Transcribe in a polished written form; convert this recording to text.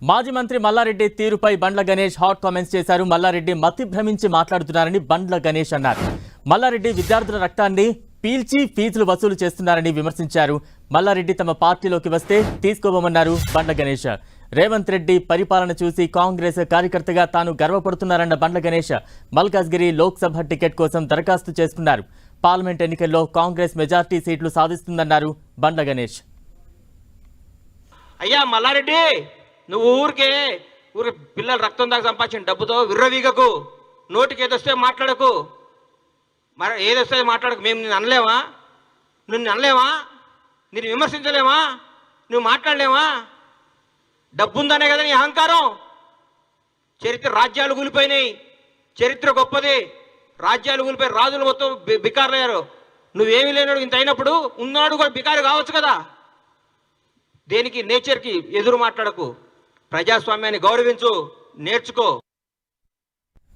మాజీ మంత్రి మల్లారెడ్డి తీరుపై బండ్ల గణేష్ హాట్ కామెంట్స్ చేశారు. మల్లారెడ్డి మతి భ్రమించి మాట్లాడుతున్నారని బండ్ల గణేష్ అన్నారు. మల్లారెడ్డి విద్యార్థుల రక్తాన్ని పీల్చి ఫీజులు వసూలు చేస్తున్నారని విమర్శించారు. మల్లారెడ్డి తమ పార్టీలోకి వస్తే తీసుకోబోమన్నారు బండ్ల గణేష్. రేవంత్ రెడ్డి పరిపాలన చూసి కాంగ్రెస్ కార్యకర్తగా తాను గర్వపడుతున్నారన్న బండ్ల గణేష్ మల్కాజ్గిరి లోక్సభ టికెట్ కోసం దరఖాస్తు చేసుకున్నారు. పార్లమెంట్ ఎన్నికల్లో కాంగ్రెస్ మెజార్టీ సీట్లు సాధిస్తుందన్నారు బండ్ల గణేష్. అయ్యా మల్లారెడ్డి, నువ్వు ఊరికే పిల్లల రక్తం దాకా సంపాదించిన డబ్బుతో విర్రవీగకు, నోటికి ఏదొస్తే మాట్లాడకు, మరి ఏదొస్తే మాట్లాడకు. మేము నిన్ను అనలేమా? నిన్ను అనలేమా? నేను విమర్శించలేమా? నువ్వు మాట్లాడలేమా? డబ్బు ఉందనే కదా నీ అహంకారం. రాజ్యాలు కూలిపోయినాయి, చరిత్ర గొప్పది. రాజ్యాలు కూలిపోయి రాజులు మొత్తం బికారులయ్యారు. నువ్వేమీ లేనాడు ఇంత అయినప్పుడు ఉన్నాడు కూడా బికారు కావచ్చు కదా. దేనికి నేచర్కి ఎదురు మాట్లాడకు, ప్రజాస్వామ్యాన్ని గౌరవించు, నేర్చుకో.